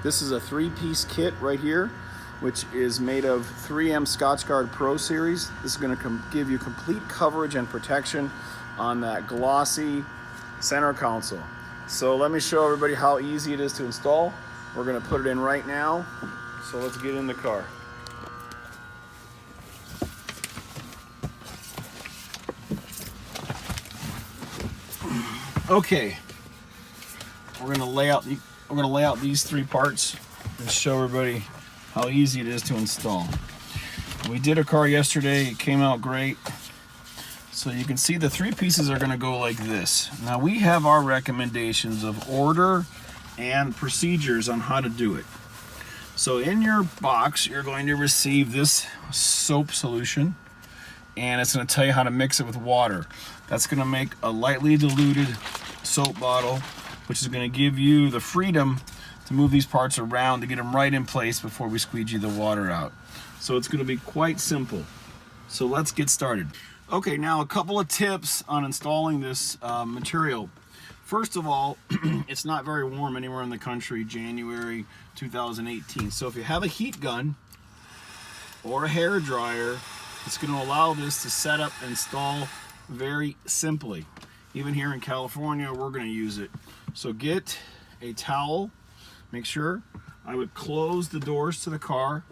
This is a 3-piece kit right here, which is made of 3M Scotchgard Pro Series. This is going to give you complete coverage and protection on that glossy center console. So let me show everybody how easy it is to install. We're going to put it in right now. So let's get in the car. Okay, we're going to lay out these 3 parts and show everybody how easy it is to install. We did a car yesterday, it came out great. So you can see the 3 pieces are going to go like this. Now we have our recommendations of order and procedures on how to do it. So in your box, you're going to receive this soap solution, and it's going to tell you how to mix it with water. That's going to make a lightly diluted soap bottle, which is going to give you the freedom to move these parts around to get them right in place before we squeegee the water out. So it's going to be quite simple. So let's get started. Okay, now a couple of tips on installing this material. First of all, it's not very warm anywhere in the country, January 2018. So if you have a heat gun or a hair dryer, it's going to allow this to set up and install very simply. Even here in California, we're going to use it. So get a towel. Make sure I would close the doors to the car.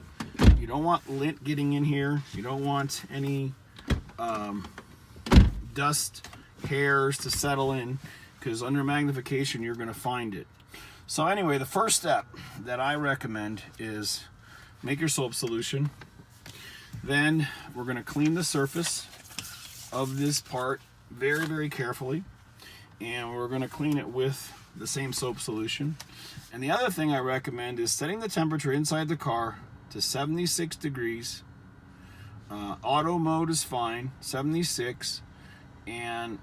You don't want lint getting in here. You don't want any dust, hairs to settle in, because under magnification you're going to find it. So anyway, the first step that I recommend is make your soap solution. Then we're going to clean the surface of this part very, very carefully, and we're going to clean it with the same soap solution. And the other thing I recommend is setting the temperature inside the car to 76 degrees. Auto mode is fine, 76, and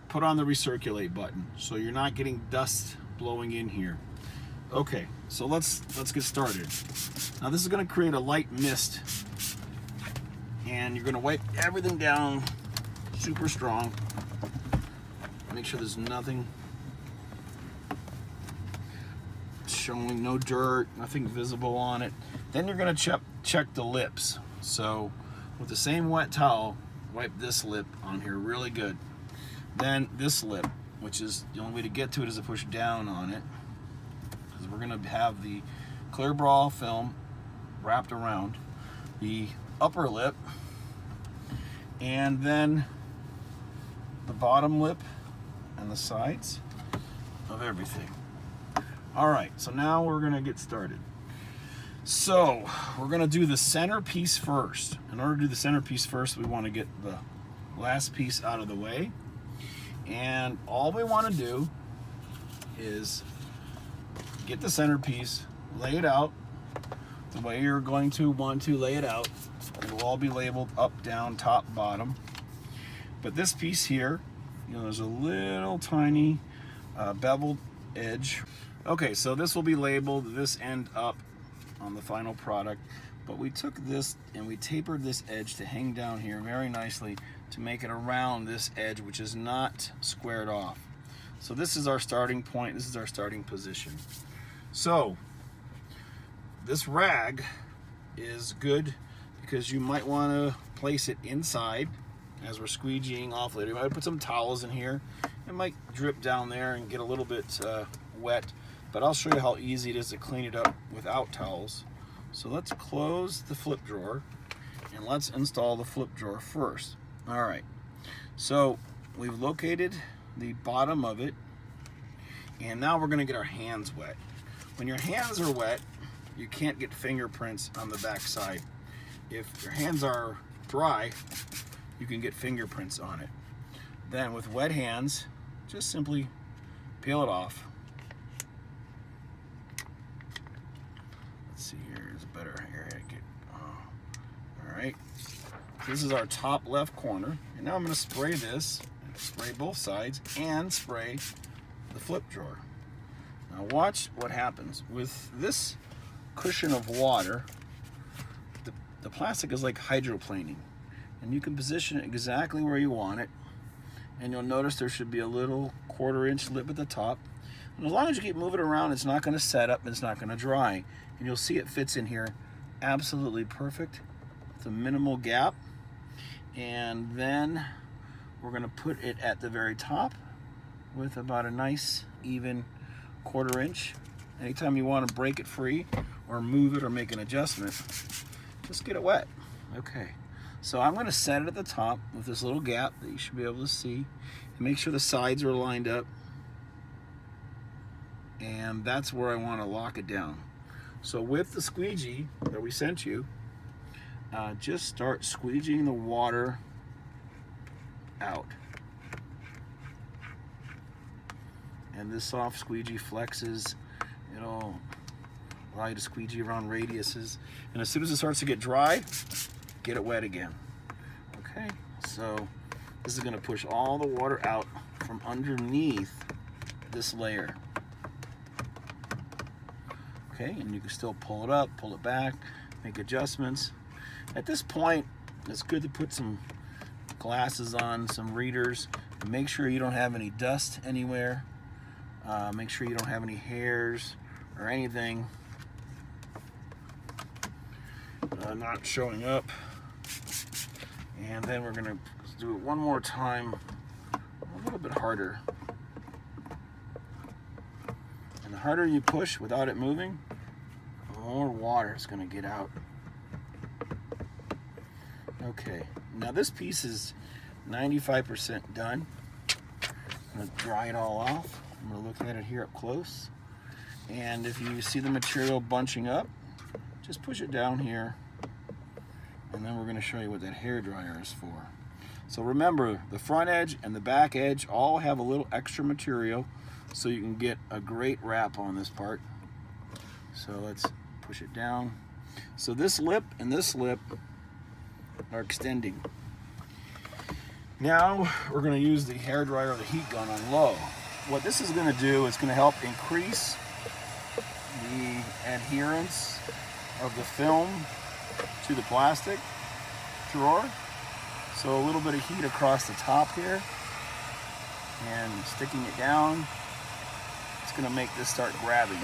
put on the recirculate button so you're not getting dust blowing in here. Okay, so let's get started. Now this is going to create a light mist, and you're going to wipe everything down super strong. Make sure there's nothing showing, no dirt, nothing visible on it. Then you're going to check the lips. So with the same wet towel, wipe this lip on here really good. Then this lip, which is the only way to get to it is to push down on it, because we're going to have the clear bra film wrapped around the upper lip, and then the bottom lip and the sides of everything. All right, so now we're going to get started. So we're going to do the center piece first. In order to do the center piece first, we want to get the last piece out of the way. And all we want to do is get the center piece, lay it out the way you're going to want to lay it out. It will all be labeled up, down, top, bottom. But this piece here, you know, there's a little tiny beveled edge. Okay, so this will be labeled this end up on the final product, but we took this and we tapered this edge to hang down here very nicely to make it around this edge, which is not squared off. So this is our starting point, this is our starting position. So this rag is good because you might want to place it inside as we're squeegeeing off later. You might put some towels in here. It might drip down there and get a little bit wet, but I'll show you how easy it is to clean it up without towels. So let's close the flip drawer and let's install the flip drawer first. All right, so we've located the bottom of it, and now we're gonna get our hands wet. When your hands are wet, you can't get fingerprints on the back side. If your hands are dry, you can get fingerprints on it. Then with wet hands, just simply peel it off. Let's see here, it's a better area to get. All right, this is our top left corner, and now I'm going to spray this, spray both sides, and spray the flip drawer. Now watch what happens with this cushion of water. The plastic is like hydroplaning, and you can position it exactly where you want it, and you'll notice there should be a little 1/4 inch lip at the top. And as long as you keep moving around, it's not going to set up and it's not going to dry. And you'll see it fits in here absolutely perfect. It's a minimal gap. And then we're going to put it at the very top with about a nice even 1/4 inch. Anytime you want to break it free or move it or make an adjustment, just get it wet. Okay, so I'm going to set it at the top with this little gap that you should be able to see. And make sure the sides are lined up. And that's where I want to lock it down. So with the squeegee that we sent you, just start squeegeeing the water out. And this soft squeegee flexes. It'll allow you to squeegee around radiuses. And as soon as it starts to get dry, get it wet again. Okay, so this is going to push all the water out from underneath this layer. Okay, and you can still pull it up, pull it back, make adjustments. At this point, it's good to put some glasses on, some readers, and make sure you don't have any dust anywhere. Make sure you don't have any hairs or anything not showing up. And then we're gonna do it one more time, a little bit harder. And the harder you push without it moving, the more water is gonna get out. Okay, now this piece is 95% done. I'm gonna dry it all off. I'm gonna look at it here up close. And if you see the material bunching up, just push it down here. And then we're gonna show you what that hair dryer is for. So remember, the front edge and the back edge all have a little extra material so you can get a great wrap on this part. So let's push it down. So this lip and this lip are extending. Now we're going to use the hair dryer or the heat gun on low. What this is going to do is going to help increase the adherence of the film to the plastic drawer. So a little bit of heat across the top here and sticking it down, it's going to make this start grabbing.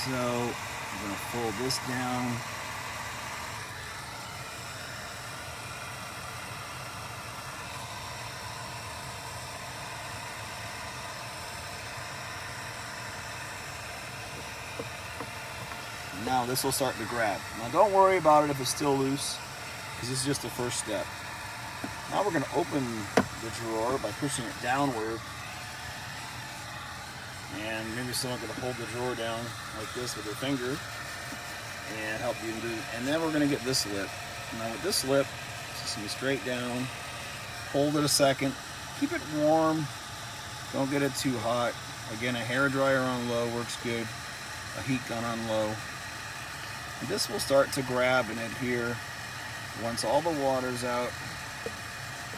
So I'm going to fold this down. Now this will start to grab. Now don't worry about it if it's still loose, because this is just the first step. Now we're going to open the drawer by pushing it downward. And maybe someone could hold the drawer down like this with their finger and help you do. And then we're going to get this lip. Now with this lip, it's just going to be straight down. Hold it a second. Keep it warm. Don't get it too hot. Again, a hair dryer on low works good. A heat gun on low. And this will start to grab and adhere once all the water's out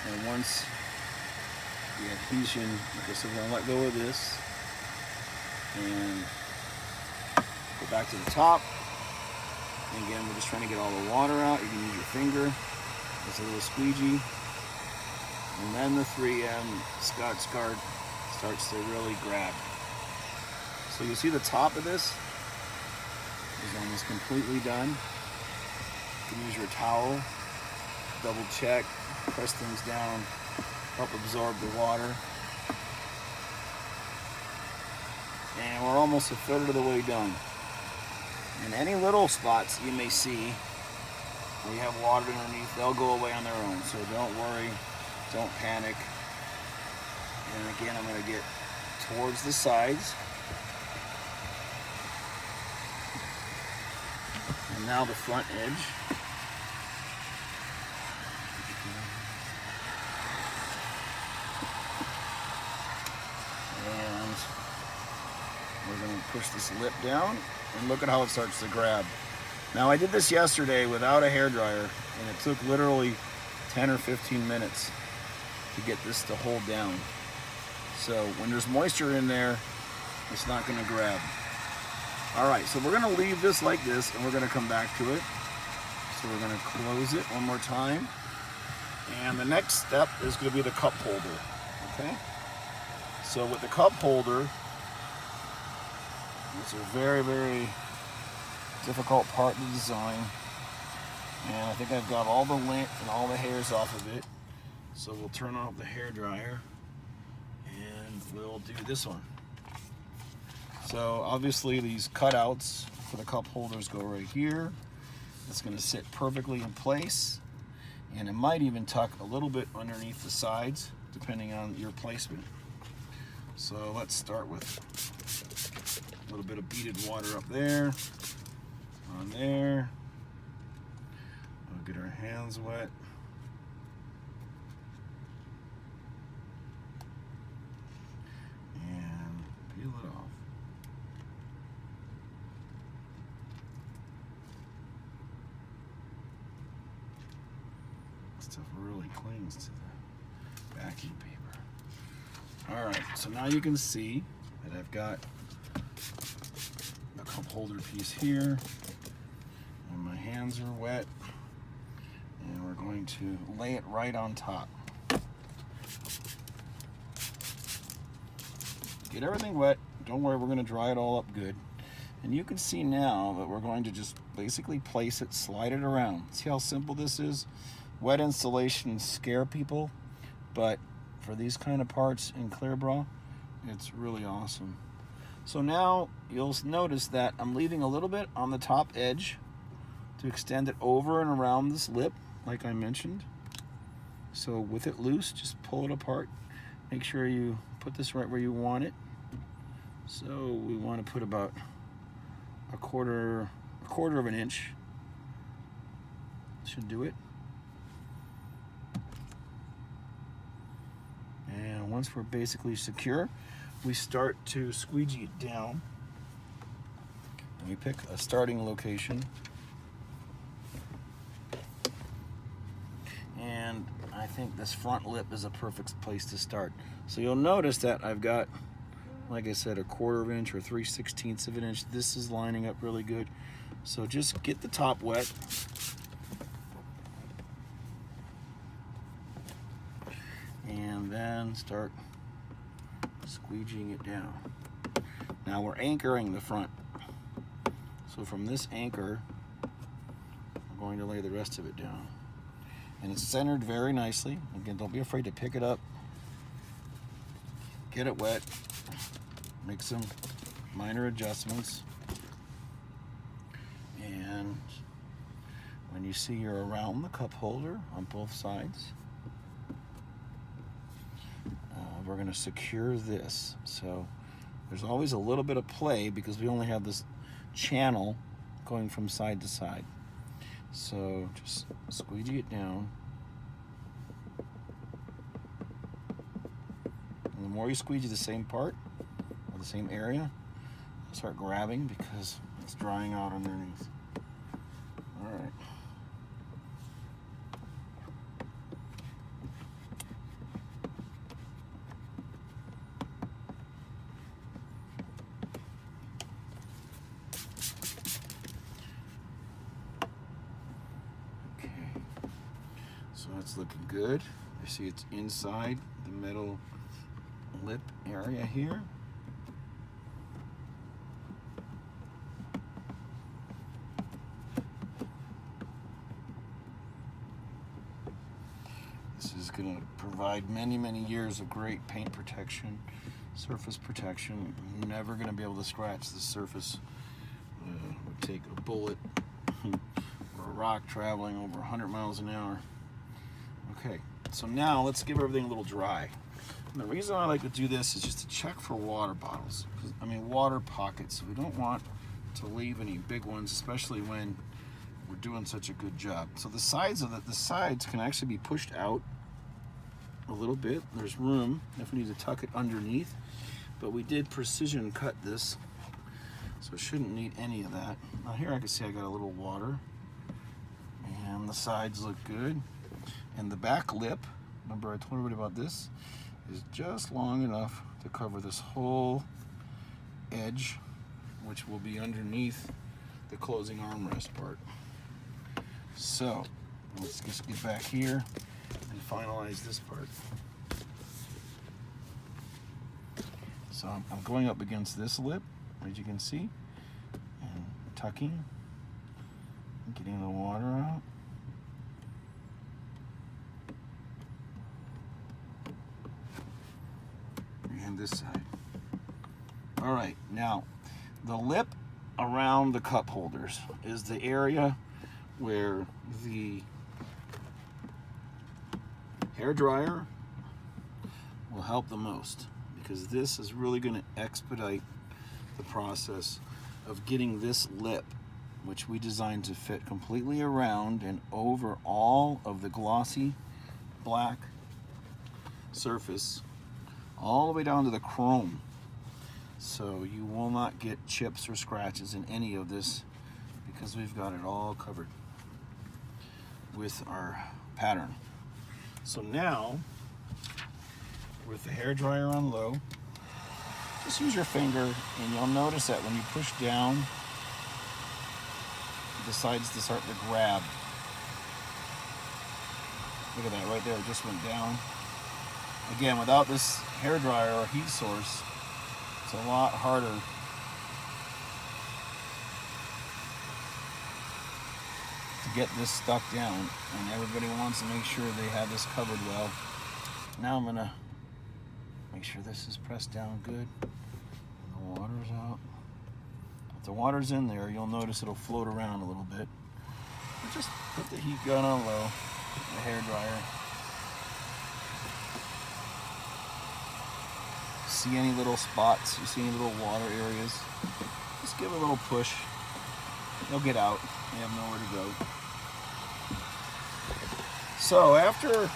and once the adhesion. Okay, so we're going to let go of this and go back to the top. And again, we're just trying to get all the water out. You can use your finger. There's a little squeegee. And then the 3M Scotch Guard starts to really grab. So you see the top of this is almost completely done. You can use your towel, double check, press things down, help absorb the water. And we're almost a third of the way done. And any little spots you may see where you have water underneath, they'll go away on their own. So don't worry, don't panic. And again, I'm going to get towards the sides. And now the front edge. And we're going to push this lip down and look at how it starts to grab. Now I did this yesterday without a hairdryer and it took literally 10 or 15 minutes to get this to hold down. So when there's moisture in there, it's not going to grab. Alright, so we're going to leave this like this and we're going to come back to it. So we're going to close it one more time. And the next step is going to be the cup holder. Okay? So with the cup holder, it's a very, very difficult part to design. And I think I've got all the lint and all the hairs off of it. So we'll turn off the hair dryer and we'll do this one. So obviously these cutouts for the cup holders go right here. It's going to sit perfectly in place, and it might even tuck a little bit underneath the sides depending on your placement. So let's start with a little bit of beaded water up there, on there. We'll get our hands wet. And peel it off. Stuff really clings to the backing paper. Alright, so now you can see that I've got the cup holder piece here, and my hands are wet, and we're going to lay it right on top. Get everything wet. Don't worry, we're going to dry it all up good. And you can see now that we're going to just basically place it, slide it around. See how simple this is? Wet installations scare people, but for these kind of parts in clear bra, it's really awesome. So now you'll notice that I'm leaving a little bit on the top edge to extend it over and around this lip, like I mentioned. So with it loose, just pull it apart. Make sure you put this right where you want it. So we want to put about a quarter of an inch. Should do it. And once we're basically secure, we start to squeegee it down. And we pick a starting location. And I think this front lip is a perfect place to start. So you'll notice that I've got, like I said, a quarter of an inch or 3/16 of an inch. This is lining up really good. So just get the top wet. And then start squeegeeing it down. Now we're anchoring the front. So from this anchor, we're going to lay the rest of it down. And it's centered very nicely. Again, don't be afraid to pick it up. Get it wet. Make some minor adjustments. And when you see you're around the cup holder on both sides, we're going to secure this. So there's always a little bit of play because we only have this channel going from side to side. So just squeegee it down. And the more you squeegee the same part or the same area, start grabbing because it's drying out underneath. All right. So it's looking good. You see it's inside the middle lip area here. This is going to provide many, many years of great paint protection, surface protection. You're never going to be able to scratch the surface. Would take a bullet or a rock traveling over 100 miles an hour. Okay, so now let's give everything a little dry. And the reason I like to do this is just to check for water bottles. Water pockets. We don't want to leave any big ones, especially when we're doing such a good job. So the sides of the sides can actually be pushed out a little bit. There's room if we need to tuck it underneath, but we did precision cut this, so it shouldn't need any of that. Now here I can see I got a little water, and the sides look good. And the back lip, remember I told everybody about this, is just long enough to cover this whole edge, which will be underneath the closing armrest part. So let's just get back here and finalize this part. So I'm going up against this lip, as you can see, and tucking, getting the water out. And this side. All right, now the lip around the cup holders is the area where the hair dryer will help the most, because this is really going to expedite the process of getting this lip, which we designed to fit completely around and over all of the glossy black surface, all the way down to the chrome. So you will not get chips or scratches in any of this, because we've got it all covered with our pattern. So now, with the hair dryer on low, just use your finger, and you'll notice that when you push down, it decides to start to grab. Look at that right there, it just went down. Again, without this hair dryer or heat source, it's a lot harder to get this stuck down, and everybody wants to make sure they have this covered well. Now I'm gonna make sure this is pressed down good. The water's out. If the water's in there, you'll notice it'll float around a little bit. But just put the heat gun on low, the hair dryer. See any little spots, you see any little water areas, just give it a little push. They'll get out. They have nowhere to go. So after you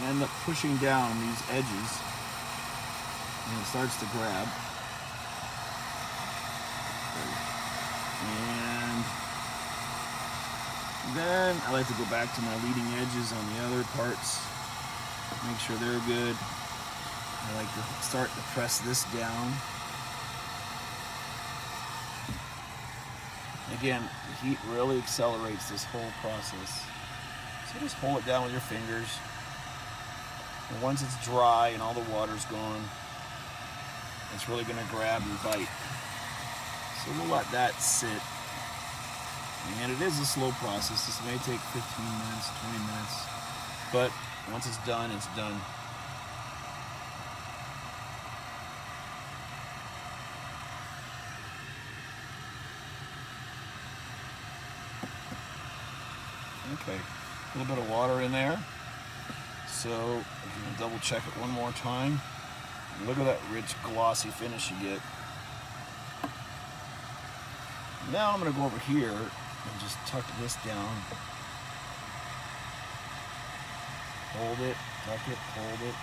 end up pushing down these edges, and it starts to grab, and then I like to go back to my leading edges on the other parts, make sure they're good. I like to start to press this down. Again, the heat really accelerates this whole process. So just hold it down with your fingers. And once it's dry and all the water's gone, it's really going to grab and bite. So we'll let that sit. And it is a slow process. This may take 15 minutes, 20 minutes. But once it's done, it's done. Okay, a little bit of water in there. So if you can double check it one more time. Look at that rich glossy finish you get. Now I'm going to go over here and just tuck this down. Hold it, tuck it, hold it.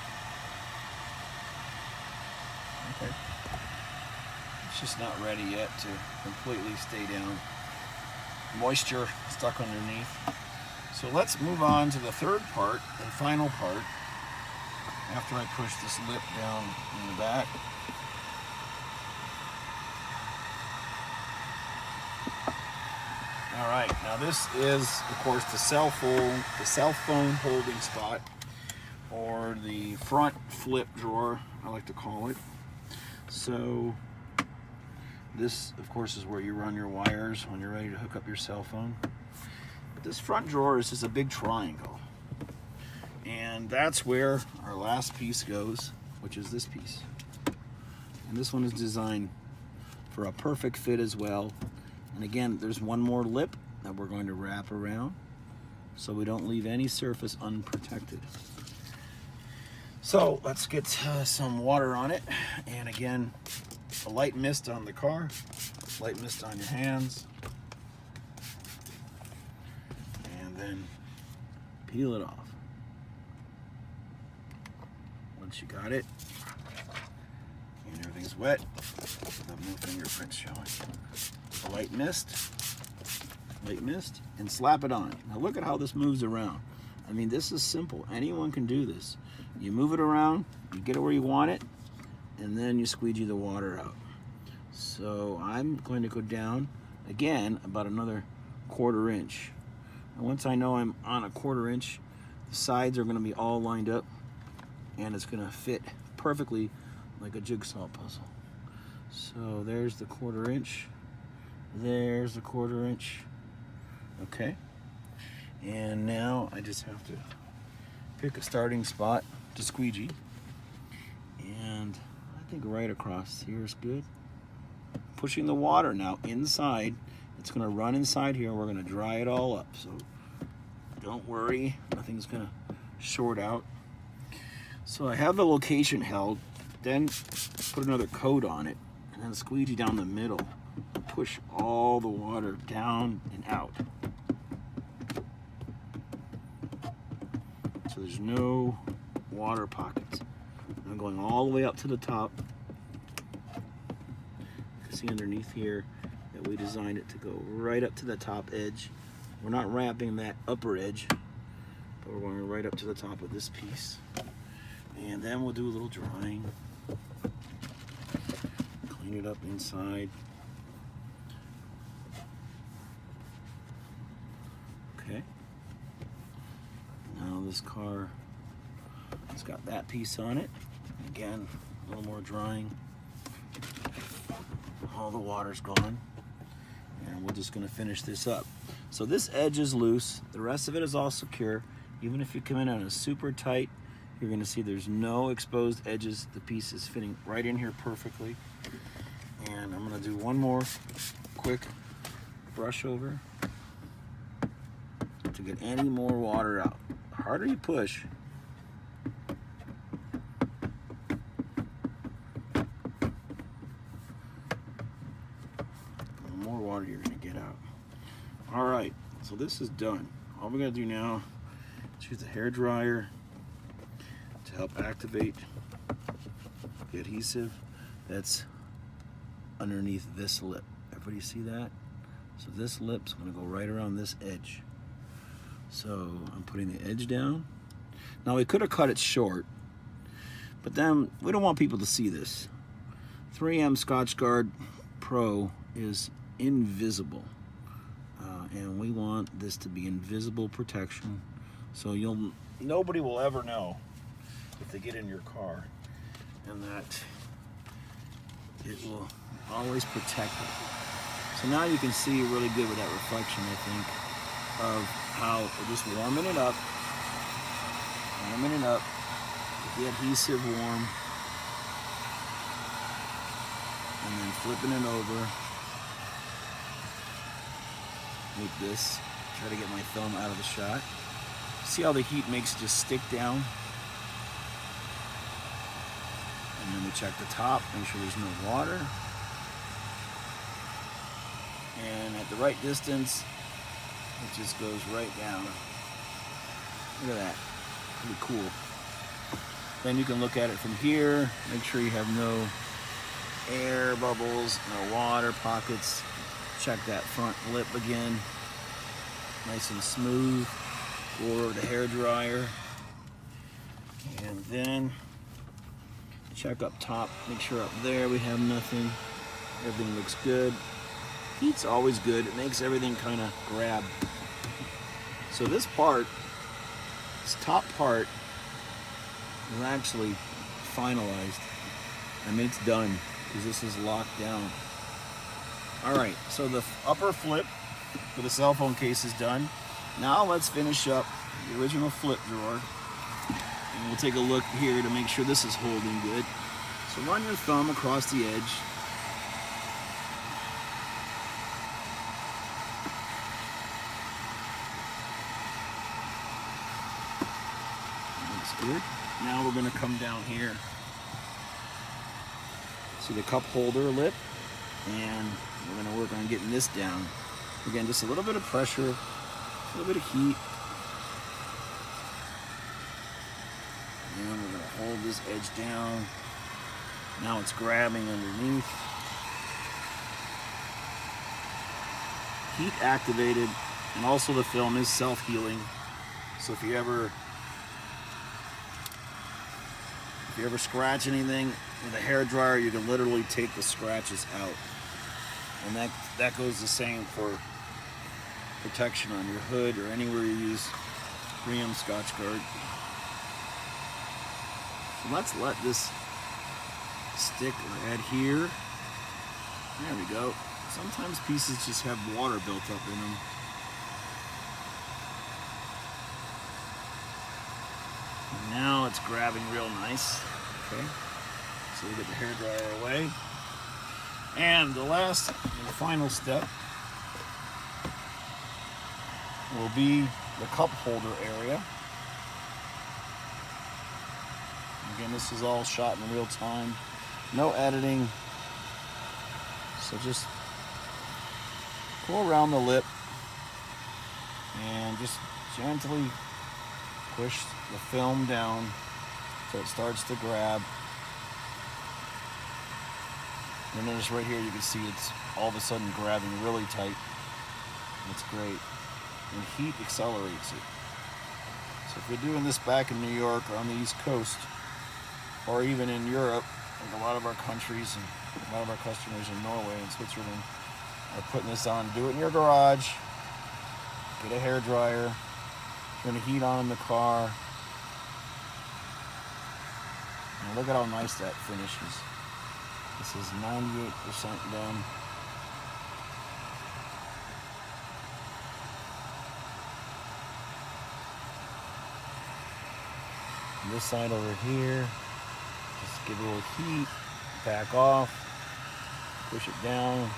Okay. It's just not ready yet to completely stay down. Moisture stuck underneath. So let's move on to the third part and final part after I push this lip down in the back. All right, now this is, of course, the cell phone holding spot, or the front flip drawer, I like to call it. So this, of course, is where you run your wires when you're ready to hook up your cell phone. But this front drawer is just a big triangle. And that's where our last piece goes, which is this piece. And this one is designed for a perfect fit as well. And again, there's one more lip that we're going to wrap around so we don't leave any surface unprotected. So let's get some water on it. And again, a light mist on the car, light mist on your hands, and then peel it off. Once you got it, and everything's wet, the no fingerprints showing. A light mist, and slap it on. Now look at how this moves around. I mean, this is simple. Anyone can do this. You move it around, you get it where you want it, and then you squeegee the water out. So I'm going to go down again about another 1/4 inch. And once I know I'm on a 1/4 inch, the sides are going to be all lined up, and it's going to fit perfectly like a jigsaw puzzle. So there's the 1/4 inch. There's the 1/4 inch. Okay. And now I just have to pick a starting spot to squeegee. And I think right across here is good. Pushing the water now inside. It's going to run inside here. We're going to dry it all up. So don't worry. Nothing's going to short out. So I have the location held. Then put another coat on it. And then squeegee down the middle. Push all the water down and out. So there's no water pockets. I'm going all the way up to the top. You can see underneath here that we designed it to go right up to the top edge. We're not wrapping that upper edge, but we're going right up to the top of this piece. And then we'll do a little drying. Clean it up inside. Okay. Now this car, it's got that piece on it. Again, a little more drying. All the water's gone. And we're just gonna finish this up. So this edge is loose. The rest of it is all secure. Even if you come in on a super tight, you're gonna see there's no exposed edges. The piece is fitting right in here perfectly. And I'm gonna do one more quick brush over to get any more water out. The harder you push, the more water you're gonna get out. All right, so this is done. All we're gonna do now is use the hair dryer to help activate the adhesive that's underneath this lip. Everybody see that? So this lip's gonna go right around this edge. So I'm putting the edge down. Now we could have cut it short, but then we don't want people to see this. 3M Scotchgard Pro is invisible. And we want this to be invisible protection. So nobody will ever know if they get in your car, and that it will always protect it. So now you can see really good with that reflection, I think, of how we're just warming it up, get the adhesive warm, and then flipping it over like this. Try to get my thumb out of the shot. See how the heat makes it just stick down? And then we check the top, make sure there's no water. And at the right distance, it just goes right down. Look at that, pretty cool. Then you can look at it from here, make sure you have no air bubbles, no water pockets. Check that front lip again, nice and smooth. Go over the hair dryer, and then check up top, make sure up there we have nothing. Everything looks good. Heat's always good, it makes everything kind of grab. So this part, this top part, is actually finalized. I mean, it's done because this is locked down. All right, so the upper flip for the cell phone case is done. Now let's finish up the original flip drawer. And we'll take a look here to make sure this is holding good. So run your thumb across the edge. Looks good. Now we're going to come down here. See the cup holder lip? And we're going to work on getting this down. Again, just a little bit of pressure, a little bit of heat. And we're going to hold this edge down. Now it's grabbing underneath. Heat activated, and also the film is self-healing. So if you ever scratch anything with a hair dryer, you can literally take the scratches out. And that goes the same for protection on your hood or anywhere you use 3M Scotchgard. So let's let this stick or adhere. There we go. Sometimes pieces just have water built up in them. And now it's grabbing real nice. Okay, so we get the hairdryer away. And the last and final step will be the cup holder area. Again, this is all shot in real time, no editing. So just go around the lip and just gently push the film down so it starts to grab. And notice right here you can see it's all of a sudden grabbing really tight. That's great. And heat accelerates it. So if you're doing this back in New York or on the East Coast, or even in Europe, like a lot of our countries and a lot of our customers in Norway and Switzerland are putting this on. Do it in your garage. Get a hairdryer. Turn the heat on in the car. And look at how nice that finishes. This is 98% done. And this side over here, just give it a little heat, back off, push it down,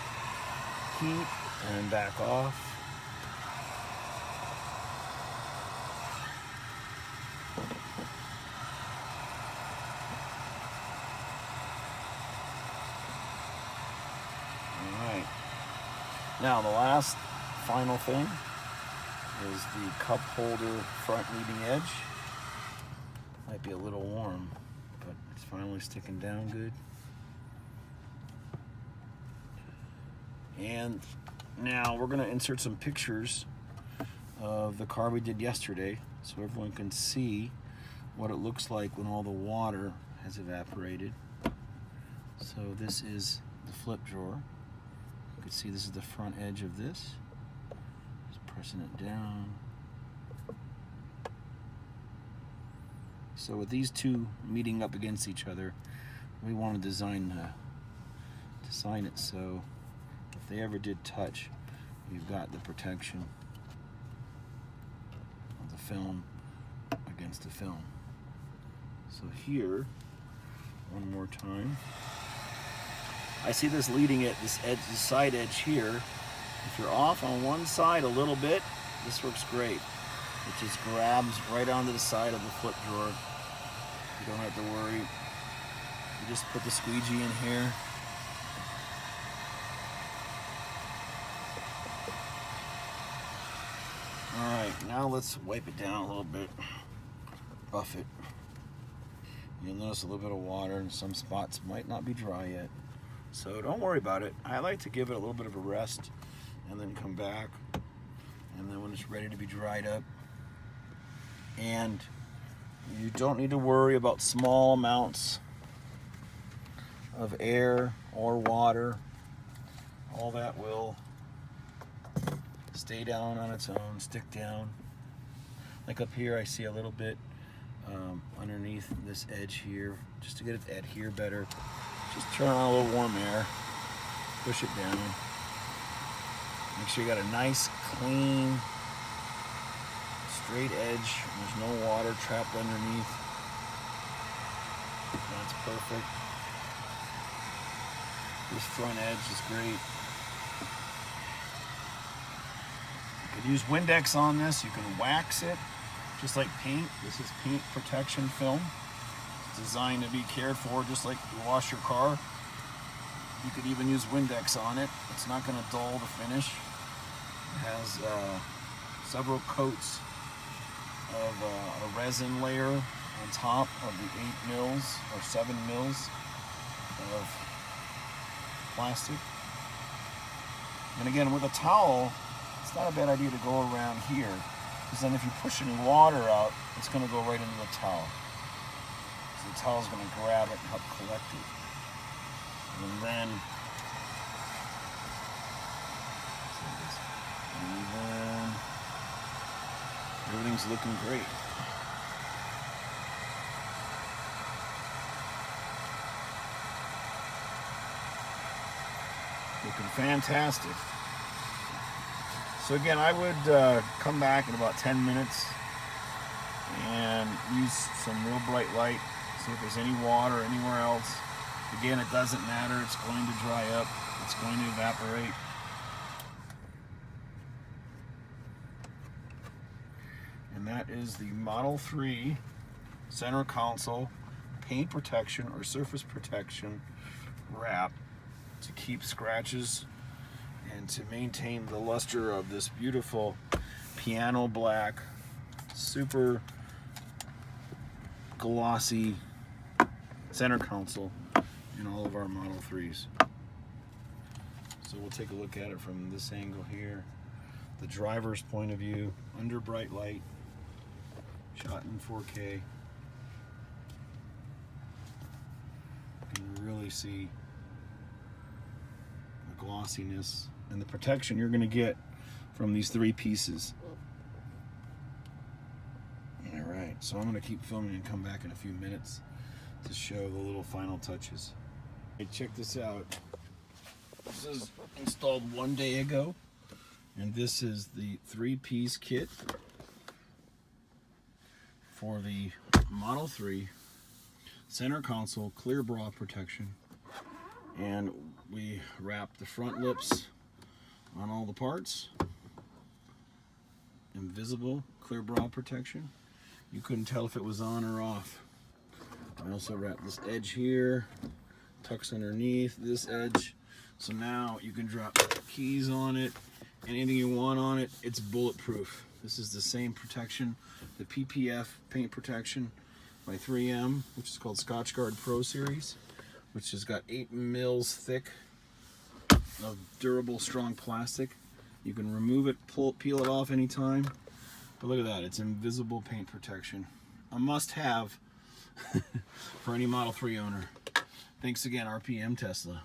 heat, and back off. Alright, now the last final thing is the cup holder front leading edge. Might be a little warm, but it's finally sticking down good. And now we're going to insert some pictures of the car we did yesterday so everyone can see what it looks like when all the water has evaporated. So this is the flip drawer. You can see this is the front edge of this. Just pressing it down. So with these two meeting up against each other, we want to design it so if they ever did touch, you've got the protection of the film against the film. So here, one more time, I see this leading it, this edge, the side edge here. If you're off on one side a little bit, this works great. It just grabs right onto the side of the flip drawer. You don't have to worry. You just put the squeegee in here. Alright, now let's wipe it down a little bit. Buff it. You'll notice a little bit of water and some spots might not be dry yet. So don't worry about it. I like to give it a little bit of a rest and then come back. And then when it's ready to be dried up. And you don't need to worry about small amounts of air or water. All that will stay down on its own, stick down. Like up here I see a little bit underneath this edge here, just to get it to adhere better. Just turn on a little warm air, push it down. Make sure you got a nice, clean, straight edge. There's no water trapped underneath. That's perfect. This front edge is great. You could use Windex on this. You can wax it, just like paint. This is paint protection film. It's designed to be cared for, just like you wash your car. You could even use Windex on it. It's not going to dull the finish. It has several coats of a resin layer on top of the 8 mils or 7 mils of plastic. And again, with a towel, it's not a bad idea to go around here, because then if you push any water out, it's going to go right into the towel. So the towel's going to grab it and help collect it. And then everything's looking great. Looking fantastic. So again, I would come back in about 10 minutes and use some real bright light, see if there's any water anywhere else. Again, it doesn't matter, it's going to dry up, it's going to evaporate. And that is the Model 3 center console paint protection or surface protection wrap to keep scratches and to maintain the luster of this beautiful piano black, super glossy center console in all of our Model 3s. So we'll take a look at it from this angle here. The driver's point of view, under bright light, shot in 4K. You can really see the glossiness and the protection you're going to get from these 3 pieces. Alright, so I'm going to keep filming and come back in a few minutes to show the little final touches. Hey, check this out. This is installed 1 day ago, and this is the 3-piece kit for the Model 3 center console clear bra protection. And we wrap the front lips on all the parts. Invisible clear bra protection. You couldn't tell if it was on or off. I also wrap this edge here, tucks underneath this edge. So now you can drop keys on it, anything you want on it. It's bulletproof. This is the same protection, the PPF paint protection by 3M, which is called Scotchgard Pro Series, which has got 8 mils thick of durable, strong plastic. You can remove it, peel it off anytime. But look at that, it's invisible paint protection. A must-have for any Model 3 owner. Thanks again, RPM Tesla.